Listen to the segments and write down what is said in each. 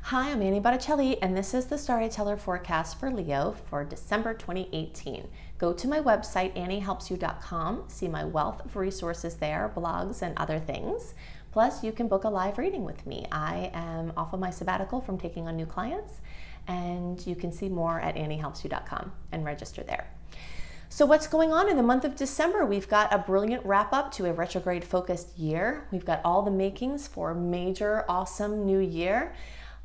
Hi, I'm Annie Botticelli, and this is the Storyteller Forecast for Leo for December 2018. Go to my website, anniehelpsyou.com, see my wealth of resources there, blogs and other things. Plus, you can book a live reading with me. I am off of my sabbatical from taking on new clients, and you can see more at anniehelpsyou.com and register there. So what's going on in the month of December? We've got a brilliant wrap up to a retrograde focused year. We've got all the makings for a major, awesome new year.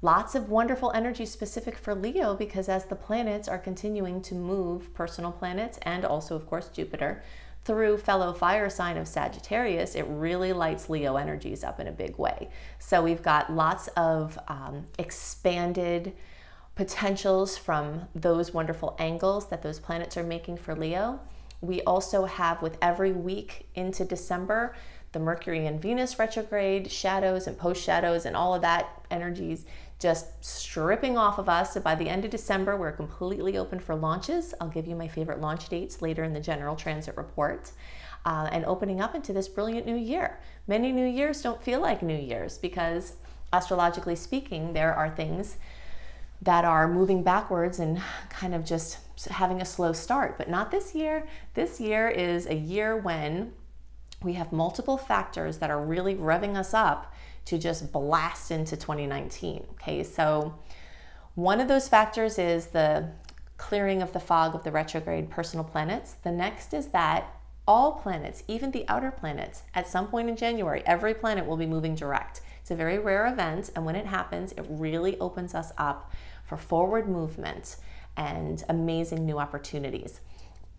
Lots of wonderful energy specific for Leo because as the planets are continuing to move, personal planets and also, of course, Jupiter, through fellow fire sign of Sagittarius, it really lights Leo energies up in a big way. So we've got lots of expanded potentials from those wonderful angles that those planets are making for Leo. We also have, with every week into December, the Mercury and Venus retrograde shadows and post shadows and all of that energies just stripping off of us. So by the end of December, we're completely open for launches. I'll give you my favorite launch dates later in the general transit report. And opening up into this brilliant new year. Many new years don't feel like new years because astrologically speaking, there are things that are moving backwards and kind of just having a slow start, but not this year. This year is a year when we have multiple factors that are really revving us up to just blast into 2019. Okay, so one of those factors is the clearing of the fog of the retrograde personal planets. The next is that all planets, even the outer planets, at some point in January, every planet will be moving direct. It's a very rare event, and when it happens, it really opens us up for forward movement and amazing new opportunities.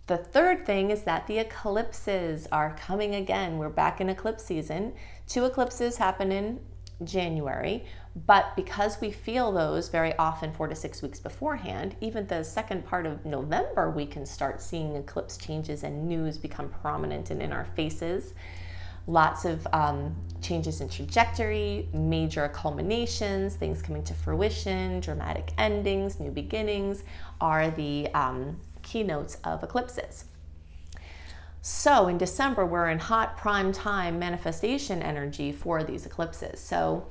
The third thing is that the eclipses are coming again. We're back in eclipse season. 2 eclipses happen in January, but because we feel those very often 4 to 6 weeks beforehand, even the second part of November, we can start seeing eclipse changes and news become prominent and in our faces. Lots of changes in trajectory, major culminations, things coming to fruition, dramatic endings, new beginnings are the keynotes of eclipses. So in December, we're in hot prime time manifestation energy for these eclipses. So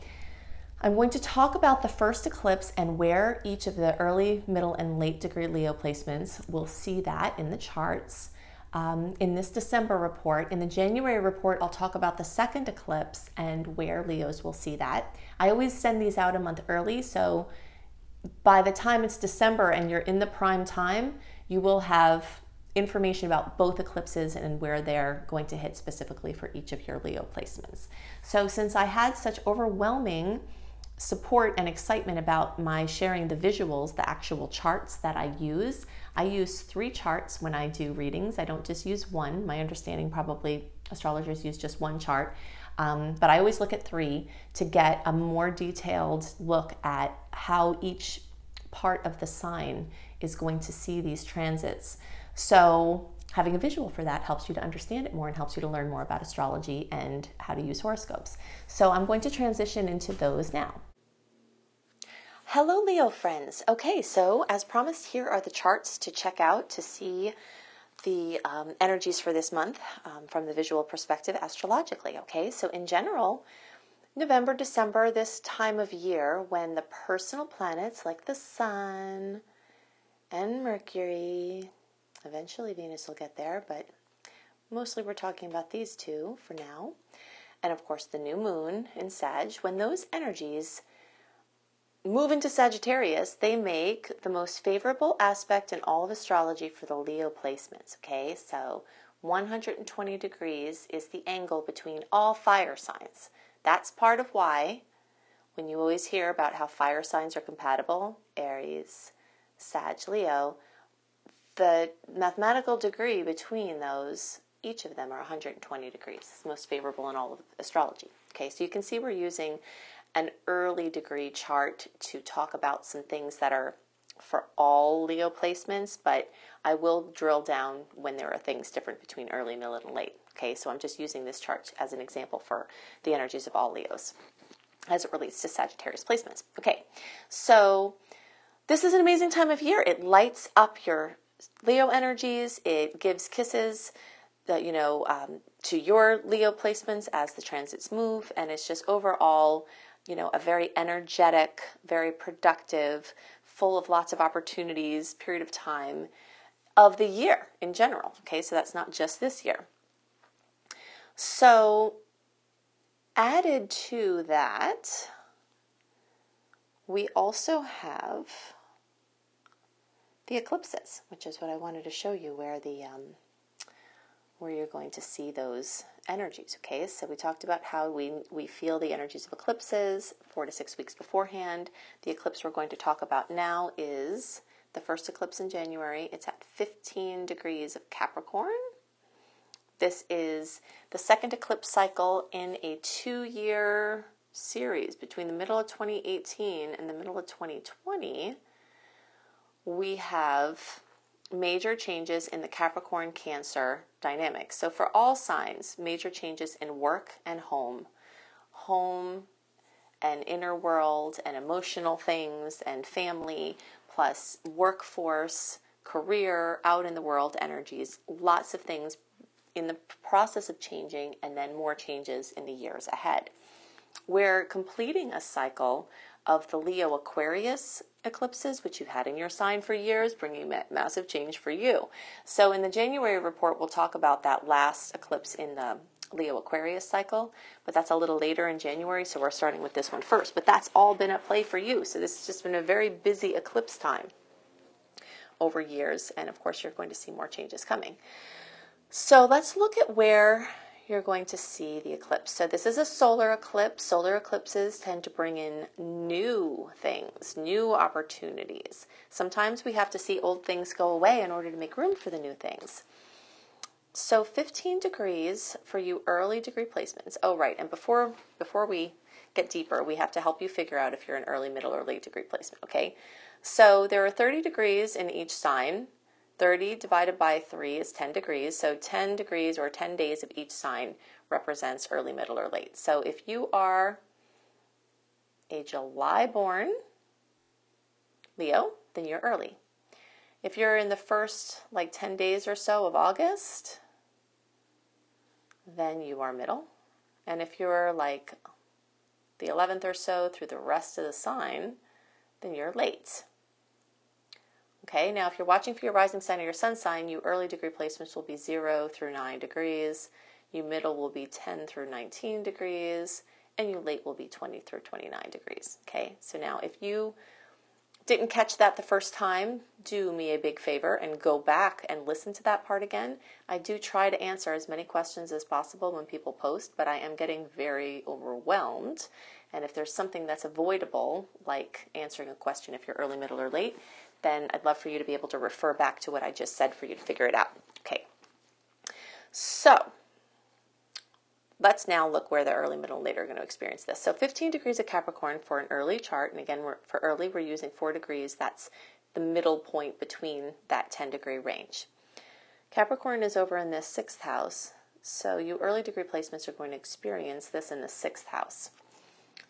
I'm going to talk about the first eclipse and where each of the early, middle, and late degree Leo placements will see that in the charts. In this December report. In the January report, I'll talk about the second eclipse and where Leos will see that. I always send these out a month early, so by the time it's December and you're in the prime time, you will have information about both eclipses and where they're going to hit specifically for each of your Leo placements. So since I had such overwhelming support and excitement about my sharing the visuals, the actual charts that I use 3 charts when I do readings. I don't just use one. My understanding, probably astrologers use just one chart, but I always look at 3 to get a more detailed look at how each part of the sign is going to see these transits. So having a visual for that helps you to understand it more and helps you to learn more about astrology and how to use horoscopes. So I'm going to transition into those now. Hello, Leo friends. Okay, so as promised, here are the charts to check out to see the energies for this month from the visual perspective astrologically. Okay, so in general, November, December, this time of year when the personal planets like the Sun and Mercury, eventually Venus will get there, but mostly we're talking about these 2 for now, and of course the new moon in Sag, when those energies move into Sagittarius, they make the most favorable aspect in all of astrology for the Leo placements, okay? So 120 degrees is the angle between all fire signs. That's part of why, when you always hear about how fire signs are compatible, Aries, Sag, Leo, the mathematical degree between those, each of them are 120 degrees. It's the most favorable in all of astrology. Okay, so you can see we're using an early degree chart to talk about some things that are for all Leo placements, but I will drill down when there are things different between early, middle, and late. Okay, so I'm just using this chart as an example for the energies of all Leos as it relates to Sagittarius placements. Okay, so this is an amazing time of year. It lights up your Leo energies. It gives kisses that, to your Leo placements as the transits move, and it's just overall a very energetic, very productive, full of lots of opportunities period of time of the year in general. Okay, so that's not just this year. So added to that, we also have the eclipses, which is what I wanted to show you, where you're going to see those energies. Okay, so we talked about how we feel the energies of eclipses 4 to 6 weeks beforehand. The eclipse we're going to talk about now is the first eclipse in January. It's at 15 degrees of Capricorn. This is the second eclipse cycle in a 2-year series between the middle of 2018 and the middle of 2020. We have major changes in the Capricorn-Cancer dynamics. So for all signs, major changes in work and home and inner world and emotional things and family, plus workforce, career, out in the world energies, lots of things in the process of changing, and then more changes in the years ahead. We're completing a cycle of the Leo Aquarius eclipses, which you've had in your sign for years, bringing massive change for you. So in the January report, we'll talk about that last eclipse in the Leo Aquarius cycle, but that's a little later in January, so we're starting with this one first. But that's all been at play for you. So this has just been a very busy eclipse time over years, and of course you're going to see more changes coming. So let's look at where you're going to see the eclipse. So this is a solar eclipse. Solar eclipses tend to bring in new things, new opportunities. Sometimes we have to see old things go away in order to make room for the new things. So 15 degrees for you early degree placements. Oh, right. And before we get deeper, we have to help you figure out if you're an early, middle, or late degree placement. Okay. So there are 30 degrees in each sign. 30 divided by 3 is 10 degrees. So 10 degrees or 10 days of each sign represents early, middle, or late. So if you are a July born Leo, then you're early. If you're in the first 10 days or so of August, then you are middle. And if you're the 11th or so through the rest of the sign, then you're late. Okay, now if you're watching for your rising sign or your sun sign, you early degree placements will be 0 through 9 degrees, you middle will be 10 through 19 degrees, and you late will be 20 through 29 degrees. Okay, so now if you didn't catch that the first time, do me a big favor and go back and listen to that part again. I do try to answer as many questions as possible when people post, but I am getting very overwhelmed. And if there's something that's avoidable, like answering a question if you're early, middle, or late, then I'd love for you to be able to refer back to what I just said for you to figure it out. Okay, so let's now look where the early, middle, and late are going to experience this. So 15 degrees of Capricorn for an early chart, and again, for early, we're using 4 degrees. That's the middle point between that 10-degree range. Capricorn is over in this 6th house, so you early degree placements are going to experience this in the 6th house.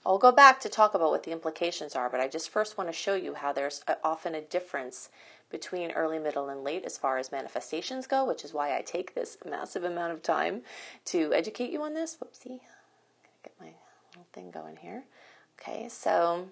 I'll go back to talk about what the implications are, but I just first want to show you how there's often a difference between early, middle, and late as far as manifestations go, which is why I take this massive amount of time to educate you on this. Whoopsie. I'm going to get my little thing going here. Okay, so,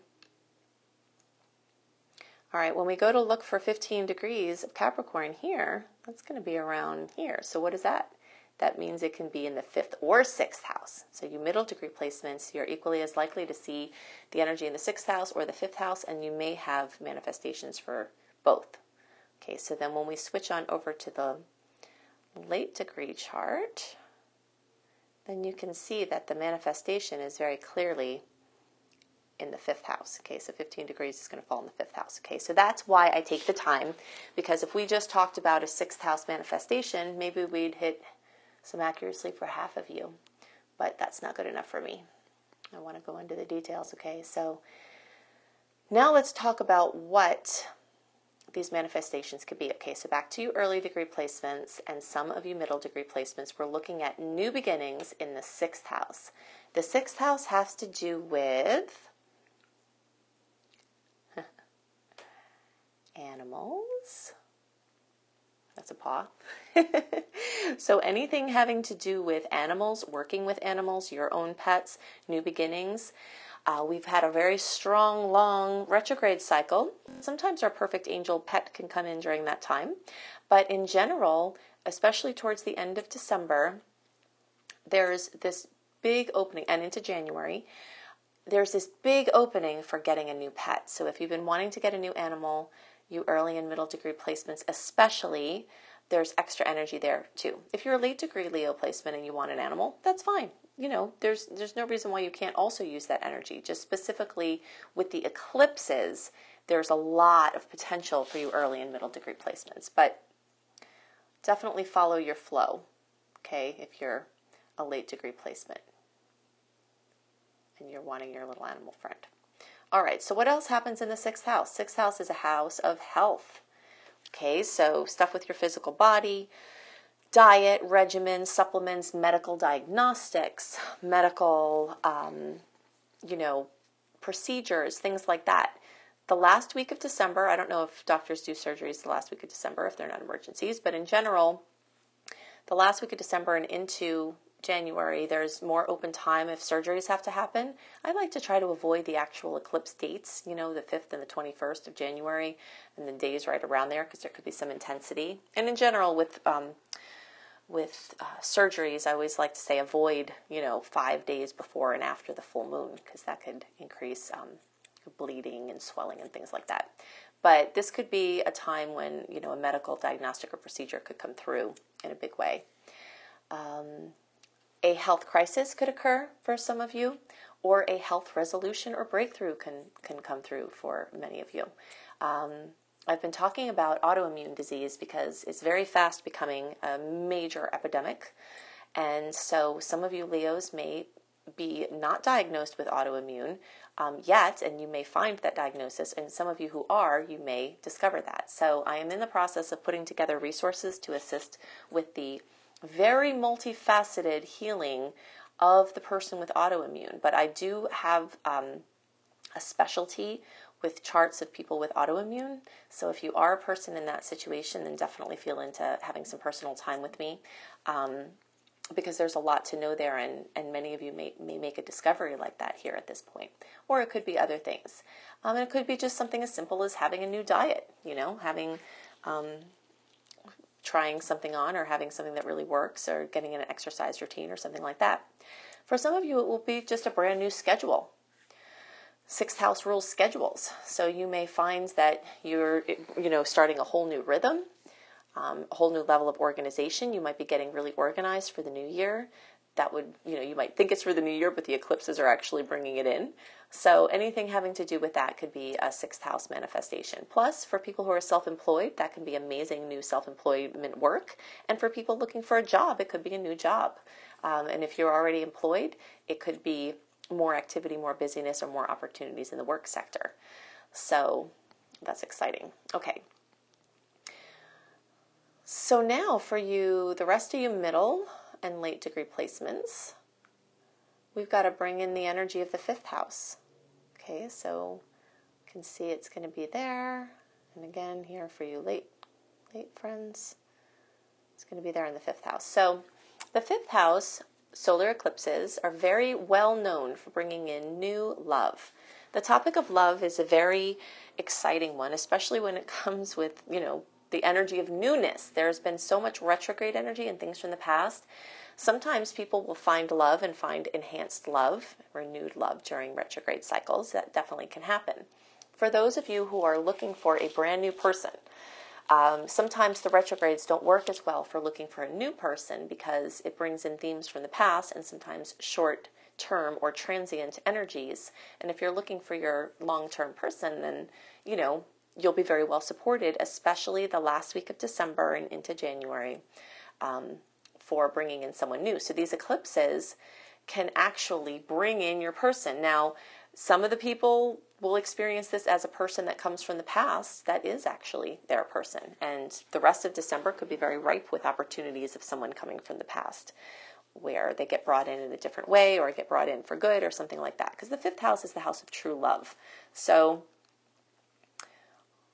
all right, when we go to look for 15 degrees of Capricorn here, that's going to be around here. So what is that? That means it can be in the 5th or 6th house. So you middle degree placements, you're equally as likely to see the energy in the 6th house or the 5th house, and you may have manifestations for both. Okay, so then when we switch on over to the late degree chart, then you can see that the manifestation is very clearly in the 5th house. Okay, so 15 degrees is going to fall in the 5th house. Okay, so that's why I take the time, because if we just talked about a 6th house manifestation, maybe we'd hit some accuracy for half of you, but that's not good enough for me. I want to go into the details. Okay, so now let's talk about what these manifestations could be. Okay, so back to you early degree placements and some of you middle degree placements. We're looking at new beginnings in the 6th house. The 6th house has to do with animals. That's a paw. So anything having to do with animals, working with animals, your own pets, new beginnings. We've had a very strong, long retrograde cycle. Sometimes our perfect angel pet can come in during that time. But in general, especially towards the end of December, there's this big opening, and into January, there's this big opening for getting a new pet. So if you've been wanting to get a new animal, you early and middle degree placements especially, there's extra energy there too. If you're a late degree Leo placement and you want an animal, that's fine. You know, there's no reason why you can't also use that energy. Just specifically with the eclipses, there's a lot of potential for you early and middle degree placements. But definitely follow your flow, okay, if you're a late degree placement and you're wanting your little animal friend. All right, so what else happens in the sixth house? Sixth house is a house of health. Okay, so stuff with your physical body, diet, regimen, supplements, medical diagnostics, medical, procedures, things like that. The last week of December, I don't know if doctors do surgeries the last week of December if they're not emergencies, but in general, the last week of December and into January, there's more open time if surgeries have to happen. I like to try to avoid the actual eclipse dates, the 5th and the 21st of January, and the days right around there, because there could be some intensity. And in general, with surgeries, I always like to say avoid, 5 days before and after the full moon, because that could increase bleeding and swelling and things like that. But this could be a time when, a medical diagnostic or procedure could come through in a big way. A health crisis could occur for some of you, or a health resolution or breakthrough can come through for many of you. I've been talking about autoimmune disease because it's very fast becoming a major epidemic. And so some of you Leos may be not diagnosed with autoimmune yet, and you may find that diagnosis, and some of you who are, you may discover that. So I am in the process of putting together resources to assist with the very multifaceted healing of the person with autoimmune. But I do have a specialty with charts of people with autoimmune. So if you are a person in that situation, then definitely feel into having some personal time with me, because there's a lot to know there, and many of you may make a discovery like that here at this point. Or it could be other things. And it could be just something as simple as having a new diet, having trying something on, or having something that really works, or getting in an exercise routine or something like that. For some of you, it will be just a brand new schedule. Sixth house rules schedules. So you may find that you're, starting a whole new rhythm, a whole new level of organization. You might be getting really organized for the new year. That would, you might think it's for the new year, but the eclipses are actually bringing it in. So anything having to do with that could be a sixth house manifestation. Plus, for people who are self-employed, that can be amazing new self-employment work. And for people looking for a job, it could be a new job. And if you're already employed, it could be more activity, more busyness, or more opportunities in the work sector. So that's exciting. Okay. So now for you, the rest of you middle and late degree placements, we've got to bring in the energy of the fifth house. Okay, so you can see it's going to be there. And again, here for you late friends, it's going to be there in the fifth house. So the fifth house solar eclipses are very well known for bringing in new love. The topic of love is a very exciting one, especially when it comes with, the energy of newness. There's been so much retrograde energy and things from the past. Sometimes people will find love and find enhanced love, renewed love during retrograde cycles. That definitely can happen. For those of you who are looking for a brand new person, sometimes the retrogrades don't work as well for looking for a new person because it brings in themes from the past and sometimes short-term or transient energies. And if you're looking for your long-term person, then, you'll be very well supported, especially the last week of December and into January, for bringing in someone new. So these eclipses can actually bring in your person. Now, some of the people will experience this as a person that comes from the past that is actually their person. And the rest of December could be very ripe with opportunities of someone coming from the past, where they get brought in a different way or get brought in for good or something like that. Because the fifth house is the house of true love. So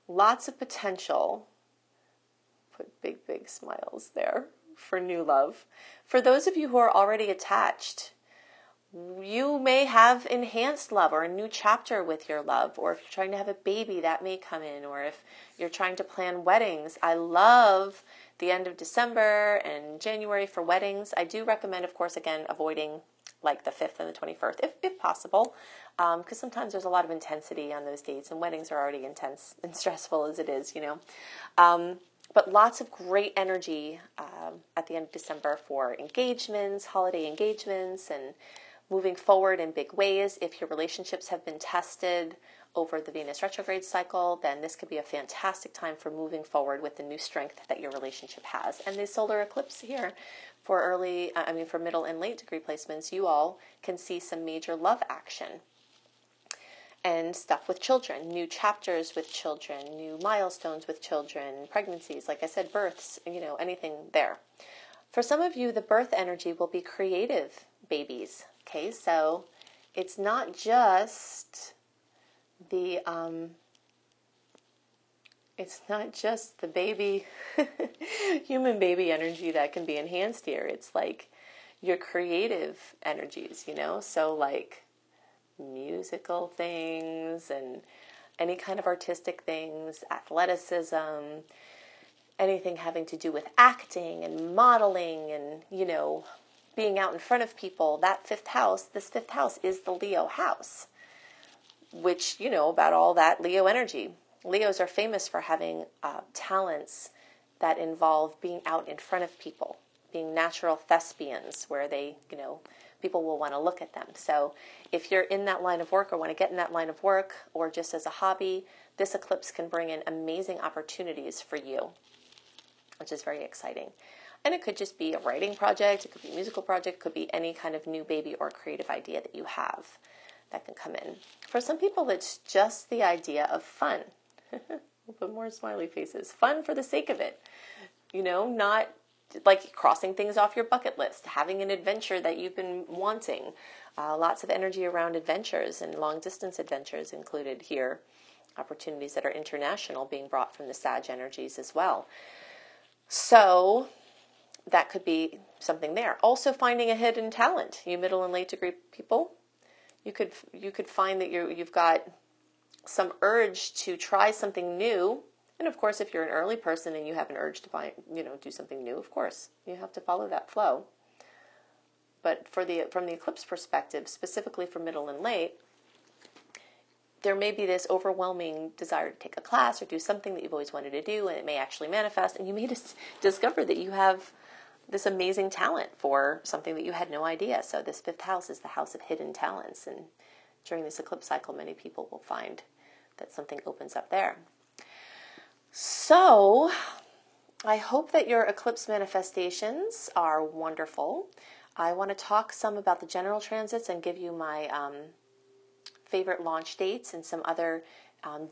lots of potential. Put big smiles there for new love. For those of you who are already attached, you may have enhanced love or a new chapter with your love, or if you're trying to have a baby, that may come in, or if you're trying to plan weddings. I love the end of December and January for weddings. I do recommend, of course, again, avoiding like the 5th and the 21st, if possible, because sometimes there's a lot of intensity on those dates, and weddings are already intense and stressful as it is, you know. But lots of great energy at the end of December for engagements, holiday engagements, and moving forward in big ways. If your relationships have been tested over the Venus retrograde cycle, then this could be a fantastic time for moving forward with the new strength that your relationship has. And the solar eclipse here for for middle and late degree placements, you all can see some major love action and stuff with children, new chapters with children, new milestones with children, pregnancies, like I said, births, you know, anything there. For some of you, the birth energy will be creative babies. Okay, so it's not just the baby, human baby energy that can be enhanced here. It's like your creative energies, you know, so like musical things and any kind of artistic things, athleticism, anything having to do with acting and modeling and, you know, being out in front of people. That this fifth house is the Leo house, which, you know, about all that Leo energy. Leos are famous for having talents that involve being out in front of people, being natural thespians, where they, you know, people will want to look at them. So if you're in that line of work or want to get in that line of work, or just as a hobby, this eclipse can bring in amazing opportunities for you, which is very exciting. And it could just be a writing project, it could be a musical project, it could be any kind of new baby or creative idea that you have that can come in. For some people, it's just the idea of fun. We'll put more smiley faces. Fun for the sake of it. You know, not like crossing things off your bucket list, having an adventure that you've been wanting. Lots of energy around adventures and long-distance adventures included here. Opportunities that are international being brought from the Sag energies as well. So that could be something there. Also finding a hidden talent. You middle and late degree people, you could find that you've got some urge to try something new. And of course, if you're an early person and you have an urge to find, you know, do something new, of course, you have to follow that flow. But from the eclipse perspective, specifically for middle and late, there may be this overwhelming desire to take a class or do something that you've always wanted to do, and it may actually manifest, and you may just discover that you have this amazing talent for something that you had no idea. So this fifth house is the house of hidden talents, and during this eclipse cycle, many people will find that something opens up there. So I hope that your eclipse manifestations are wonderful. I want to talk some about the general transits and give you my favorite launch dates and some other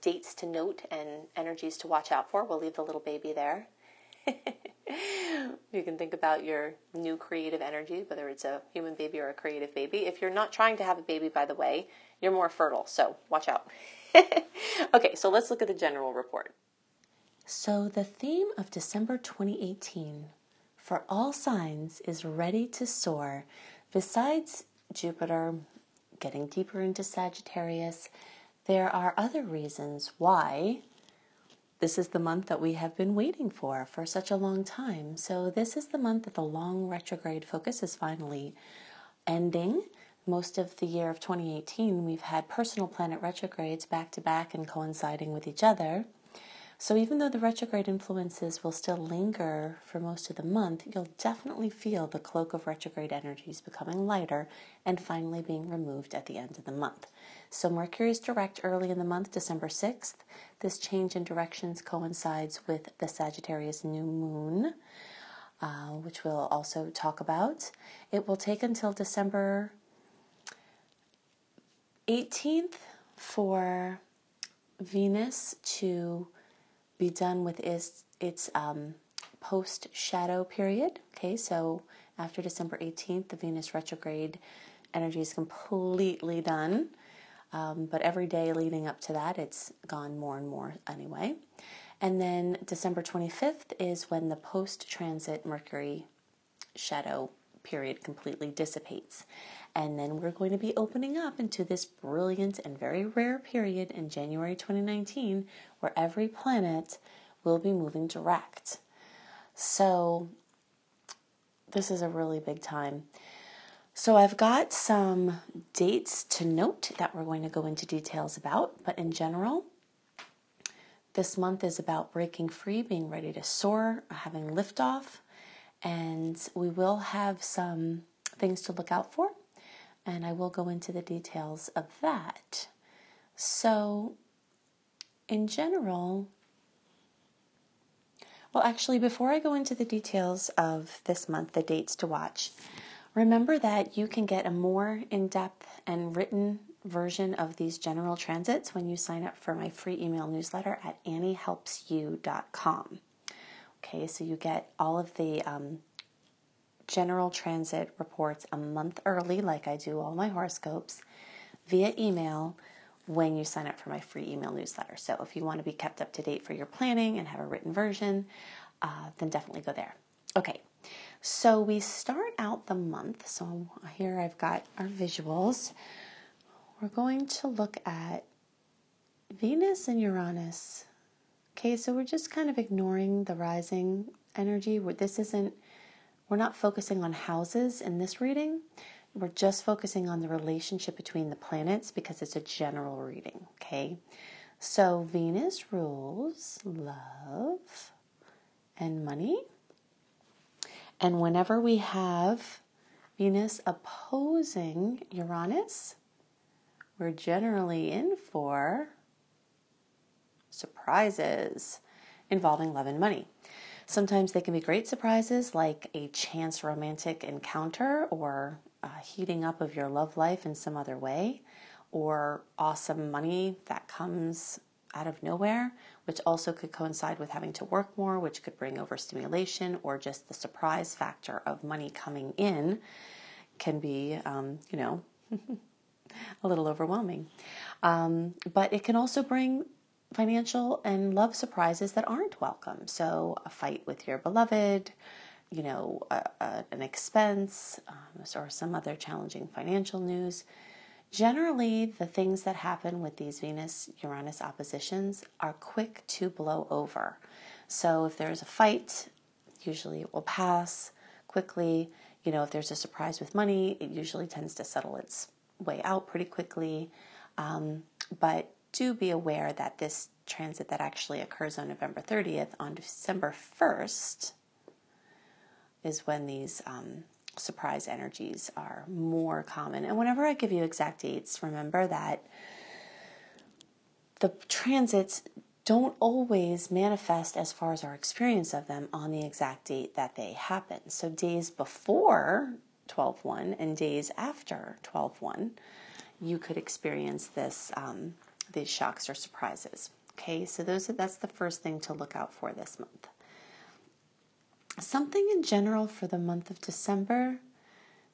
dates to note and energies to watch out for. We'll leave the little baby there. You can think about your new creative energy, whether it's a human baby or a creative baby. If you're not trying to have a baby, by the way, you're more fertile, so watch out. Okay, so let's look at the general report. So the theme of December 2018 for all signs is ready to soar. Besides Jupiter getting deeper into Sagittarius, there are other reasons why this is the month that we have been waiting for such a long time. So this is the month that the long retrograde focus is finally ending. Most of the year of 2018, we've had personal planet retrogrades back to back and coinciding with each other. So even though the retrograde influences will still linger for most of the month, you'll definitely feel the cloak of retrograde energies becoming lighter and finally being removed at the end of the month. So Mercury is direct early in the month, December 6th. This change in directions coincides with the Sagittarius new moon, which we'll also talk about. It will take until December 18th for Venus to be done with its post-shadow period. Okay, so after December 18th, the Venus retrograde energy is completely done. But every day leading up to that, it's gone more and more anyway. And then December 25th is when the post-transit Mercury shadow period completely dissipates. And then we're going to be opening up into this brilliant and very rare period in January 2019 where every planet will be moving direct. So this is a really big time. So I've got some dates to note that we're going to go into details about, but in general, this month is about breaking free, being ready to soar, having liftoff, and we will have some things to look out for, and I will go into the details of that. So in general, well, actually, before I go into the details of this month, the dates to watch, remember that you can get a more in-depth and written version of these general transits when you sign up for my free email newsletter at anniehelpsyou.com. Okay, so you get all of the general transit reports a month early, like I do all my horoscopes, via email when you sign up for my free email newsletter. So if you want to be kept up to date for your planning and have a written version, then definitely go there. Okay, so we start out the month. So here I've got our visuals. We're going to look at Venus and Uranus. Okay, so we're just kind of ignoring the rising energy. We're not focusing on houses in this reading. We're just focusing on the relationship between the planets because it's a general reading, okay? So Venus rules love and money. And whenever we have Venus opposing Uranus, we're generally in for surprises involving love and money. Sometimes they can be great surprises like a chance romantic encounter or a heating up of your love life in some other way, or awesome money that comes out of nowhere, which also could coincide with having to work more, which could bring overstimulation, or just the surprise factor of money coming in can be, a little overwhelming. But it can also bring financial and love surprises that aren't welcome. So a fight with your beloved, an expense, or some other challenging financial news. Generally, the things that happen with these Venus-Uranus oppositions are quick to blow over. So if there's a fight, usually it will pass quickly. If there's a surprise with money, it usually tends to settle its way out pretty quickly. But do be aware that this transit that actually occurs on November 30th, on December 1st, is when these surprise energies are more common. And whenever I give you exact dates, remember that the transits don't always manifest as far as our experience of them on the exact date that they happen. So days before 12/1 and days after 12/1, you could experience these shocks or surprises. Okay, so that's the first thing to look out for this month. Something in general for the month of December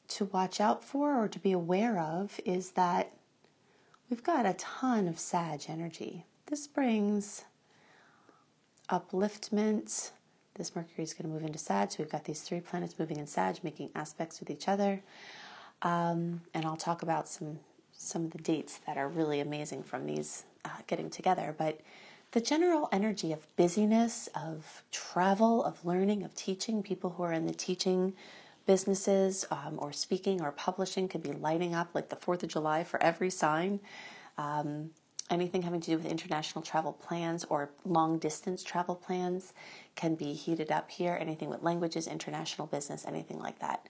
to watch out for or to be aware of is that we've got a ton of Sag energy. This brings upliftment. This Mercury is going to move into Sag, so we've got these three planets moving in Sag, making aspects with each other. And I'll talk about some of the dates that are really amazing from these getting together. But the general energy of busyness, of travel, of learning, of teaching, people who are in the teaching businesses or speaking or publishing could be lighting up like the 4th of July for every sign. Anything having to do with international travel plans or long-distance travel plans can be heated up here. Anything with languages, international business, anything like that.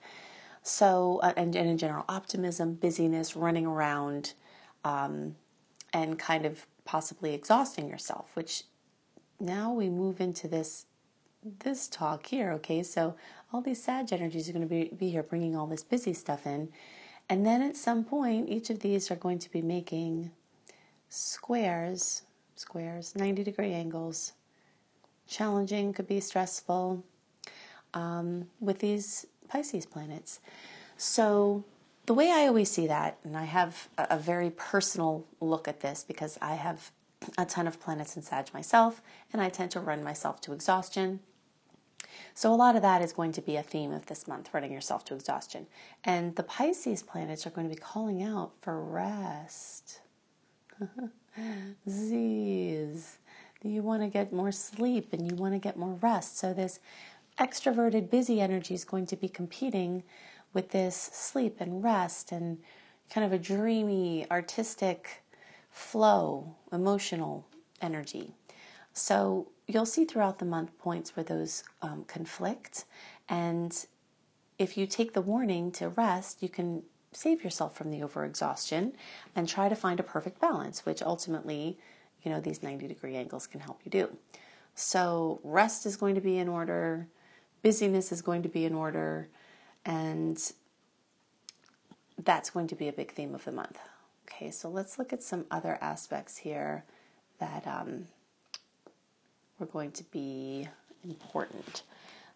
So, and in general, optimism, busyness, running around, and kind of possibly exhausting yourself, which now we move into this talk here, okay? So all these Sag energies are going to be here bringing all this busy stuff in. And then at some point, each of these are going to be making squares, 90-degree angles, challenging, could be stressful, with these Pisces planets. So the way I always see that, and I have a very personal look at this because I have a ton of planets in Sag myself, and I tend to run myself to exhaustion. So a lot of that is going to be a theme of this month, running yourself to exhaustion. And the Pisces planets are going to be calling out for rest. Z's. You want to get more sleep and you want to get more rest. So this extroverted, busy energy is going to be competing with this sleep and rest and kind of a dreamy, artistic flow, emotional energy. So you'll see throughout the month points where those conflict. And if you take the warning to rest, you can save yourself from the overexhaustion and try to find a perfect balance, which ultimately, these 90-degree angles can help you do. So rest is going to be in order, busyness is going to be in order, and that's going to be a big theme of the month. Okay, so let's look at some other aspects here that were going to be important.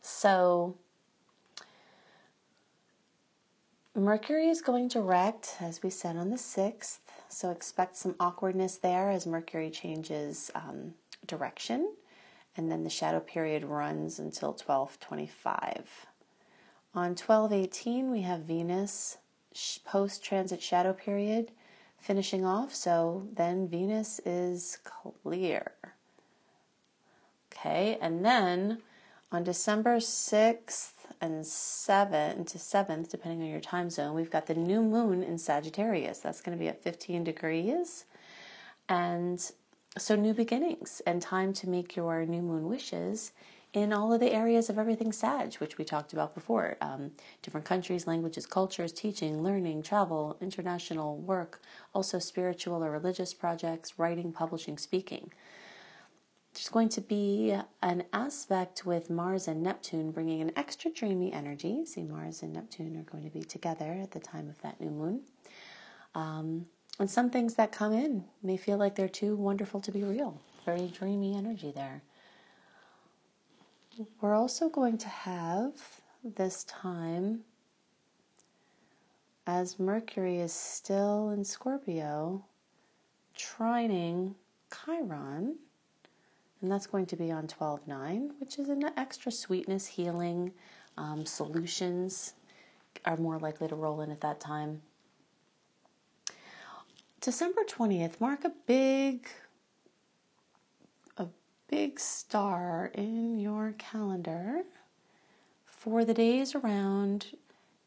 So Mercury is going direct, as we said, on the 6th. So expect some awkwardness there as Mercury changes direction. And then the shadow period runs until 1225. On 1218, we have Venus post-transit shadow period finishing off. So then Venus is clear. Okay, and then on December 6th and 7th, depending on your time zone, we've got the new moon in Sagittarius. That's going to be at 15 degrees. And so new beginnings and time to make your new moon wishes in all of the areas of everything Sag, which we talked about before. Different countries, languages, cultures, teaching, learning, travel, international work, also spiritual or religious projects, writing, publishing, speaking. There's going to be an aspect with Mars and Neptune bringing an extra dreamy energy. See, Mars and Neptune are going to be together at the time of that new moon. And some things that come in may feel like they're too wonderful to be real. Very dreamy energy there. We're also going to have this time, as Mercury is still in Scorpio, trining Chiron. And that's going to be on 12/9, which is an extra sweetness, healing, solutions are more likely to roll in at that time. December 20th, mark a big star in your calendar for the days around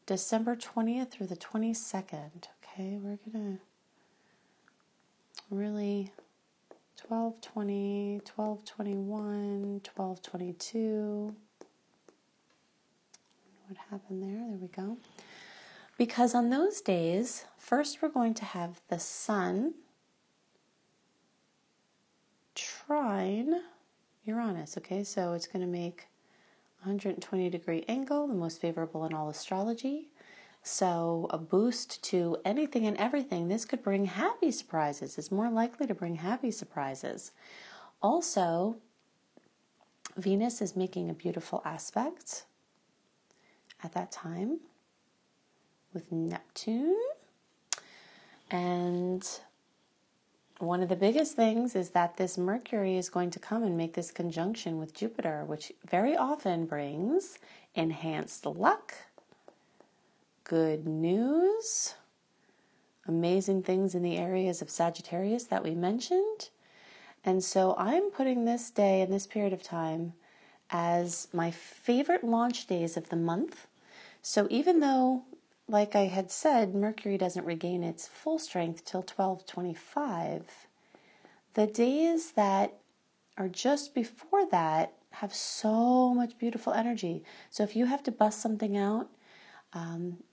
December 20th through the 22nd. Okay, we're going to really 12/20, 12/21, 12/22. What happened there? There we go. Because on those days, first we're going to have the Sun trine Uranus. Okay, so it's going to make a 120-degree angle, the most favorable in all astrology. So a boost to anything and everything. This could bring happy surprises. It's more likely to bring happy surprises. Also, Venus is making a beautiful aspect at that time with Neptune. And one of the biggest things is that this Mercury is going to come and make this conjunction with Jupiter, which very often brings enhanced luck, good news, amazing things in the areas of Sagittarius that we mentioned. And so I'm putting this day and this period of time as my favorite launch days of the month. So even though, like I had said, Mercury doesn't regain its full strength till 12/25, the days that are just before that have so much beautiful energy. So if you have to bust something out,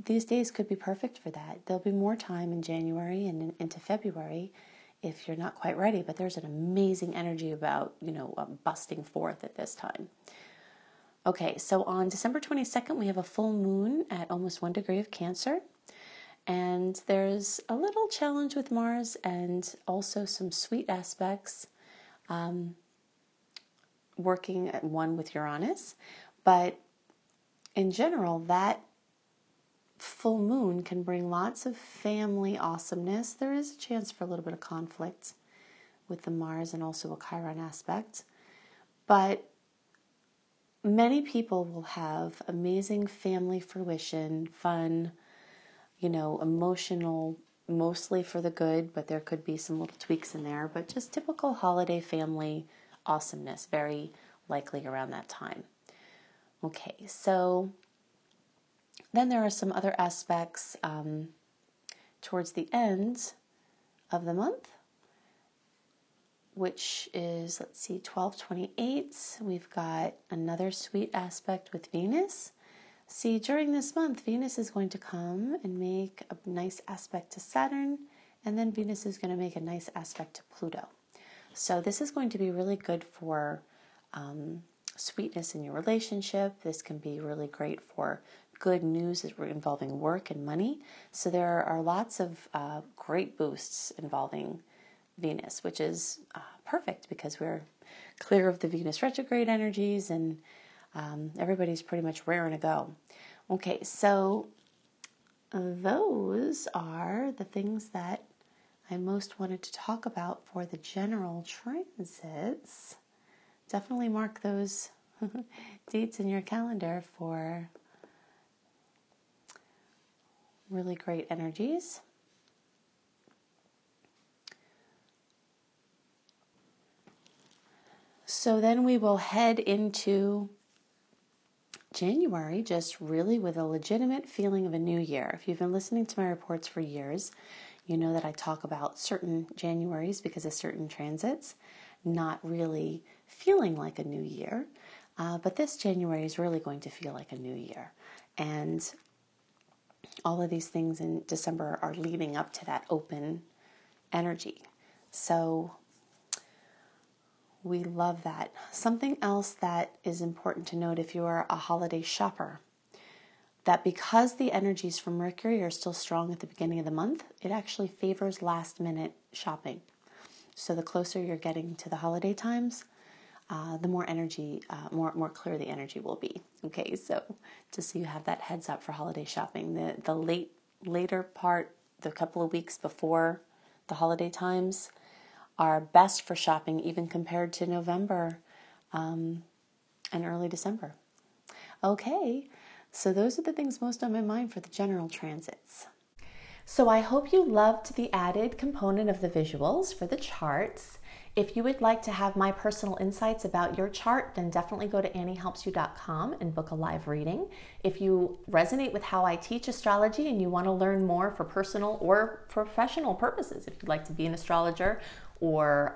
these days could be perfect for that. There'll be more time in January and into February if you're not quite ready, but there's an amazing energy about, busting forth at this time. Okay, so on December 22nd, we have a full moon at almost 1 degree of Cancer. And there's a little challenge with Mars and also some sweet aspects working at one with Uranus. But in general, that full moon can bring lots of family awesomeness. There is a chance for a little bit of conflict with the Mars and also a Chiron aspect. But many people will have amazing family fruition, fun, emotional, mostly for the good, but there could be some little tweaks in there, but just typical holiday family awesomeness, very likely around that time. Okay, so then there are some other aspects towards the end of the month, which is, 12/28. We've got another sweet aspect with Venus. See, during this month, Venus is going to come and make a nice aspect to Saturn, and then Venus is going to make a nice aspect to Pluto. So this is going to be really good for sweetness in your relationship. This can be really great for good news involving work and money. So there are lots of great boosts involving Venus, which is perfect because we're clear of the Venus retrograde energies and everybody's pretty much raring to go. Okay, so those are the things that I most wanted to talk about for the general transits. Definitely mark those dates in your calendar for really great energies. So then we will head into January, just really with a legitimate feeling of a new year. If you've been listening to my reports for years, you know that I talk about certain Januaries because of certain transits not really feeling like a new year. But this January is really going to feel like a new year. And all of these things in December are leading up to that open energy. So we love that. Something else that is important to note if you are a holiday shopper, that because the energies from Mercury are still strong at the beginning of the month, it actually favors last minute shopping. So the closer you're getting to the holiday times, the more energy, more clear the energy will be. Okay, so just so you have that heads up for holiday shopping, the later part, the couple of weeks before the holiday times, are best for shopping even compared to November and early December. Okay, so those are the things most on my mind for the general transits. So I hope you loved the added component of the visuals for the charts. If you would like to have my personal insights about your chart, then definitely go to AnnieHelpsYou.com and book a live reading. If you resonate with how I teach astrology and you want to learn more for personal or professional purposes, if you'd like to be an astrologer or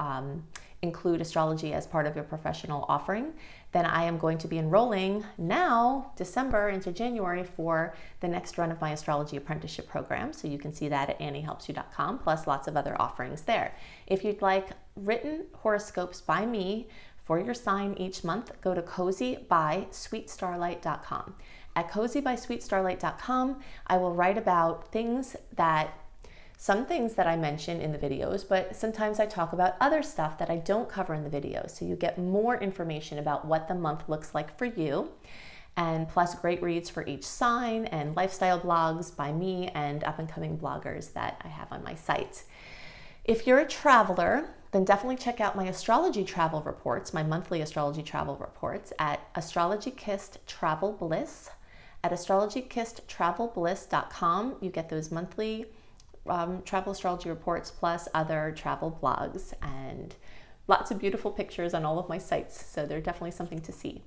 include astrology as part of your professional offering, then I am going to be enrolling now, December into January, for the next run of my astrology apprenticeship program. So you can see that at AnnieHelpsYou.com, plus lots of other offerings there. If you'd like written horoscopes by me for your sign each month, go to CozyBySweetStarlight.com. At CozyBySweetStarlight.com, I will write about some things that I mention in the videos, but sometimes I talk about other stuff that I don't cover in the videos. So you get more information about what the month looks like for you, and plus great reads for each sign and lifestyle blogs by me and up-and-coming bloggers that I have on my site. If you're a traveler, then definitely check out my astrology travel reports, my monthly astrology travel reports at Astrology Kissed Travel Bliss. At astrologykissedtravelbliss.com, you get those monthly travel astrology reports plus other travel blogs and lots of beautiful pictures on all of my sites. So they're definitely something to see.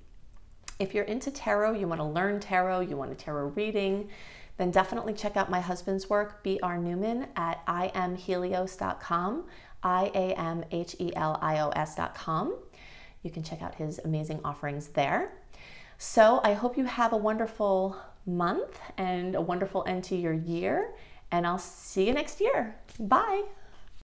If you're into tarot, you want to learn tarot, you want a tarot reading, then definitely check out my husband's work, B.R. Newman, at iamhelios.com, iamhelios.com. You can check out his amazing offerings there. So I hope you have a wonderful month and a wonderful end to your year, and I'll see you next year. Bye.